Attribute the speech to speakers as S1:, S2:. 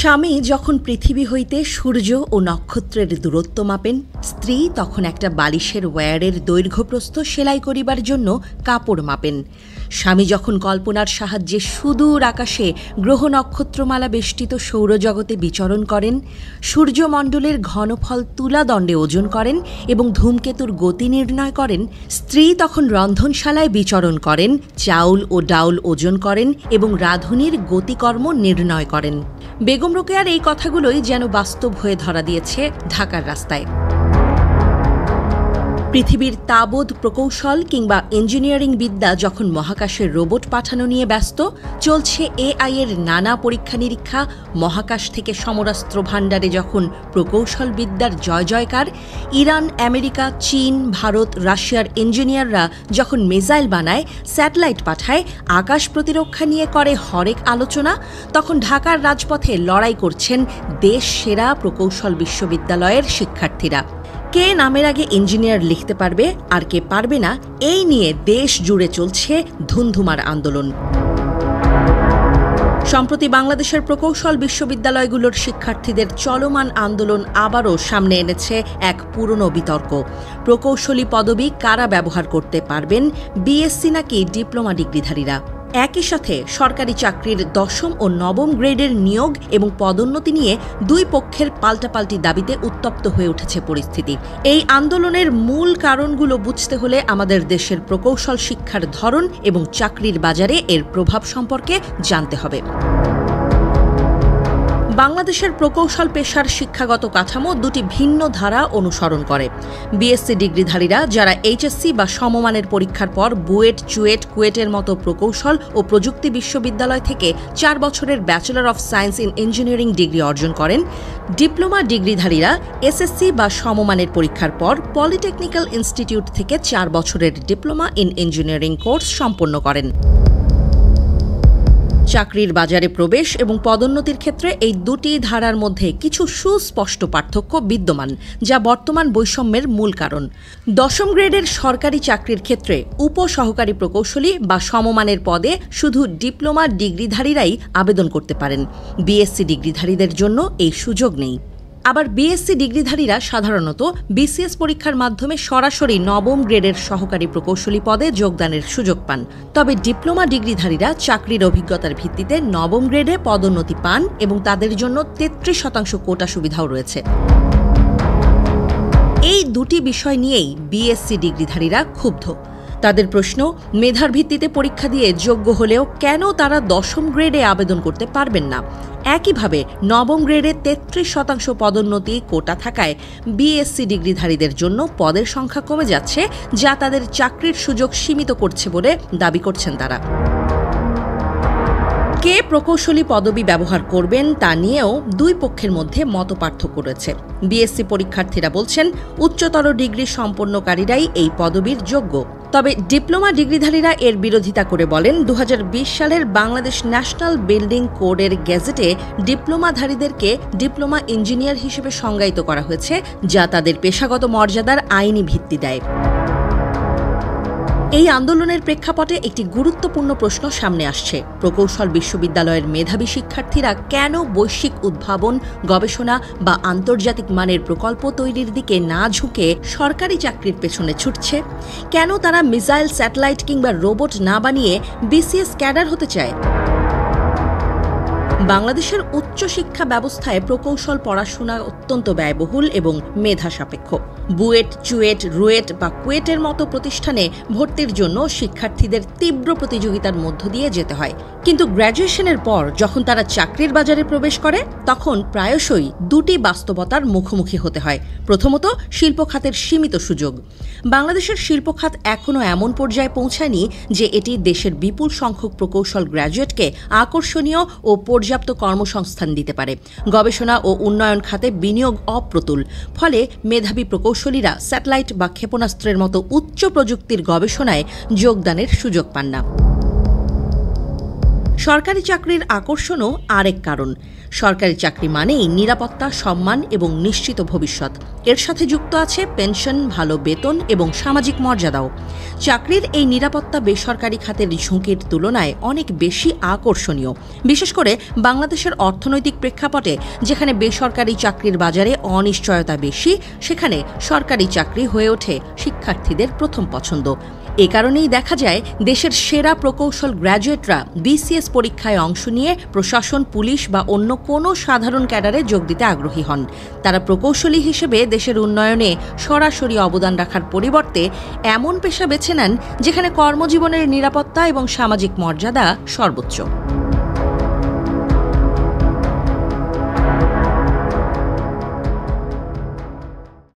S1: স্বামী যখন পৃথিবী হইতে সূর্য ও নক্ষত্রের দূরত্ব মাপেন, স্ত্রী তখন একটা বালিশের ওয়্যারের দৈর্ঘ্যপ্রস্থ সেলাই করিবার জন্য কাপড় মাপেন। স্বামী যখন কল্পনার সাহায্যে সুদূর আকাশে গ্রহ নক্ষত্রমালা বেষ্টিত সৌরজগতে বিচরণ করেন, সূর্যমণ্ডলের ঘনফল তুলাদণ্ডে ওজন করেন এবং ধূমকেতুর গতি নির্ণয় করেন, স্ত্রী তখন রন্ধনশালায় বিচরণ করেন, চাউল ও ডাউল ওজন করেন এবং রাঁধুনির গতিকর্ম নির্ণয় করেন। বেগম রোকেয়ার এই কথাগুলোই যেন বাস্তব হয়ে ধরা দিয়েছে ঢাকার রাস্তায়। পৃথিবীর তাবৎ প্রকৌশল কিংবা ইঞ্জিনিয়ারিং বিদ্যা যখন মহাকাশের রোবট পাঠানো নিয়ে ব্যস্ত, চলছে এআই এর নানা পরীক্ষা নিরীক্ষা, মহাকাশ থেকে সমরাস্ত্র ভাণ্ডারে যখন প্রকৌশল বিদ্যার জয় জয়কার, ইরান, আমেরিকা, চীন, ভারত, রাশিয়ার ইঞ্জিনিয়াররা যখন মিসাইল বানায়, স্যাটেলাইট পাঠায়, আকাশ প্রতিরক্ষা নিয়ে করে হরেক আলোচনা, তখন ঢাকার রাজপথে লড়াই করছেন দেশ সেরা প্রকৌশল বিশ্ববিদ্যালয়ের শিক্ষার্থীরা। কে নামের আগে ইঞ্জিনিয়ার লিখতে পারবে আর কে পারবে না, এই নিয়ে দেশ জুড়ে চলছে ধুন্ধুমার আন্দোলন। সম্প্রতি বাংলাদেশের প্রকৌশল বিশ্ববিদ্যালয়গুলোর শিক্ষার্থীদের চলমান আন্দোলন আবারও সামনে এনেছে এক পুরনো বিতর্ক। প্রকৌশলী পদবি কারা ব্যবহার করতে পারবেন, বিএসসি নাকি ডিপ্লোমা ডিগ্রিধারীরা? একই সাথে সরকারি চাকরির ১০ম ও ৯ম গ্রেডের নিয়োগ এবং পদোন্নতি নিয়ে দুই পক্ষের পাল্টাপাল্টি দাবিতে উত্তপ্ত হয়ে উঠেছে পরিস্থিতি। এই আন্দোলনের মূল কারণগুলো বুঝতে হলে আমাদের দেশের প্রকৌশল শিক্ষার ধরন এবং চাকরির বাজারে এর প্রভাব সম্পর্কে জানতে হবে। বাংলাদেশের প্রকৌশল পেশার শিক্ষাগত কাঠামো দুটি ভিন্ন ধারা অনুসরণ করে। বিএসসি ডিগ্রিধারীরা যারা এইচএসসি বা সমমানের পরীক্ষার পর বুয়েট, চুয়েট, কুয়েটের মতো প্রকৌশল ও প্রযুক্তি বিশ্ববিদ্যালয় থেকে 4 বছরের bachelor of science in engineering degree অর্জন করেন, ডিপ্লোমা ডিগ্রিধারীরা এসএসসি বা সমমানের পরীক্ষার পর পলিটেকনিক্যাল ইনস্টিটিউট থেকে 4 বছরের ডিপ্লোমা ইন ইঞ্জিনিয়ারিং কোর্স সম্পন্ন করেন। চাকরির বাজারে প্রবেশ এবং পদোন্নতির ক্ষেত্রে এই দুটি ধারার মধ্যে কিছু সুস্পষ্ট পার্থক্য বিদ্যমান, যা বর্তমান বৈষম্যের মূল কারণ। 10ম গ্রেডের সরকারি চাকরির ক্ষেত্রে উপসহকারী প্রকৌশলী বা সমমানের পদে শুধু ডিপ্লোমা ডিগ্রিধারীরাই আবেদন করতে পারেন। বিএসসি ডিগ্রিধারীদের জন্য এই সুযোগ নেই। আবার বিএসসি ডিগ্রিধারীরা সাধারণত বিসিএস পরীক্ষার মাধ্যমে সরাসরি 9ম গ্রেডের সহকারী প্রকৌশলী পদে যোগদানের সুযোগ পান। তবে ডিপ্লোমা ডিগ্রিধারীরা চাকরির অভিজ্ঞতার ভিত্তিতে 9ম গ্রেডে পদোন্নতি পান এবং তাদের জন্য 33% কোটা সুবিধাও রয়েছে। এই দুটি বিষয় নিয়েই বিএসসি ডিগ্রিধারীরা ক্ষুব্ধ। তাদের প্রশ্ন, মেধার ভিত্তিতে পরীক্ষা দিয়ে যোগ্য হলেও কেন তারা 10ম গ্রেডে আবেদন করতে পারবেন না? একইভাবে 9ম গ্রেডে 33% পদোন্নতি কোটা থাকায় বিএসসি ডিগ্রিধারীদের জন্য পদের সংখ্যা কমে যাচ্ছে, যা তাদের চাকরির সুযোগ সীমিত করছে বলে দাবি করছেন তারা। কে প্রকৌশলী পদবি ব্যবহার করবেন তা নিয়েও দুই পক্ষের মধ্যে মতপার্থক্য রয়েছে। বিএসসি পরীক্ষার্থীরা বলছেন উচ্চতর ডিগ্রি সম্পন্নকারীরাই এই পদবির যোগ্য। তবে ডিপ্লোমা ডিগ্রিধারীরা এর বিরোধিতা করে বলেন 2020 সালের বাংলাদেশ ন্যাশনাল বিল্ডিং কোডের গেজেটে ডিপ্লোমাধারীদেরকে ডিপ্লোমা ইঞ্জিনিয়ার হিসেবে সংজ্ঞায়িত করা হয়েছে, যা তাদের পেশাগত মর্যাদার আইনি ভিত্তি দেয়। এই আন্দোলনের প্রেক্ষাপটে একটি গুরুত্বপূর্ণ প্রশ্ন সামনে আসছে। প্রকৌশল বিশ্ববিদ্যালয়ের মেধাবী শিক্ষার্থীরা কেন বৈশ্বিক উদ্ভাবন, গবেষণা বা আন্তর্জাতিক মানের প্রকল্প তৈরির দিকে না ঝুঁকে সরকারি চাকরির পেছনে ছুটছে? কেন তারা মিসাইল, স্যাটেলাইট কিংবা রোবট না বানিয়ে বিসিএস ক্যাডার হতে চায়? বাংলাদেশের উচ্চশিক্ষা ব্যবস্থায় প্রকৌশল পড়াশোনা অত্যন্ত ব্যয়বহুল এবং মেধা সাপেক্ষ। বুয়েট, চুয়েট, রুয়েট বা কুয়েটের মতো প্রতিষ্ঠানে ভর্তির জন্য শিক্ষার্থীদের তীব্র প্রতিযোগিতার মধ্য দিয়ে যেতে হয়। কিন্তু গ্র্যাজুয়েশনের পর যখন তারা চাকরির বাজারে প্রবেশ করে, তখন প্রায়শই দুটি বাস্তবতার মুখোমুখি হতে হয়। প্রথমত, শিল্প খাতের সীমিত সুযোগ। বাংলাদেশের শিল্প খাত এখনও এমন পর্যায়ে পৌঁছায়নি যে এটি দেশের বিপুল সংখ্যক প্রকৌশল গ্র্যাজুয়েটকে আকর্ষণীয় ও পর্যাপ্ত কর্মসংস্থান দিতে পারে। গবেষণা ও উন্নয়ন খাতে বিনিয়োগ অপ্রতুল, ফলে মেধাবী প্রকৌশলীরা স্যাটেলাইট বা ক্ষেপণাস্ত্রের মতো উচ্চ প্রযুক্তির গবেষণায় যোগদানের সুযোগ পান না। সরকারি চাকরির আকর্ষণও আরেক কারণ। সরকারি চাকরি মানেই নিরাপত্তা, সম্মান এবং নিশ্চিত ভবিষ্যৎ। এর সাথে যুক্ত আছে পেনশন, ভালো বেতন এবং সামাজিক মর্যাদাও। চাকরির এই নিরাপত্তা বেসরকারি খাতের ঝুঁকির তুলনায় অনেক বেশি আকর্ষণীয়, বিশেষ করে বাংলাদেশের অর্থনৈতিক প্রেক্ষাপটে, যেখানে বেসরকারি চাকরির বাজারে অনিশ্চয়তা বেশি, সেখানে সরকারি চাকরি হয়ে ওঠে শিক্ষার্থীদের প্রথম পছন্দ। এ কারণেই দেখা যায় দেশের সেরা প্রকৌশল গ্র্যাজুয়েটরা বিসিএস পরীক্ষায় অংশ নিয়ে প্রশাসন, পুলিশ বা অন্য কোনো সাধারণ ক্যাডারে যোগ দিতে আগ্রহী হন। তারা প্রকৌশলী হিসেবে দেশের উন্নয়নে সরাসরি অবদান রাখার পরিবর্তে এমন পেশা বেছে নেন যেখানে কর্মজীবনের নিরাপত্তা এবং সামাজিক মর্যাদা সর্বোচ্চ।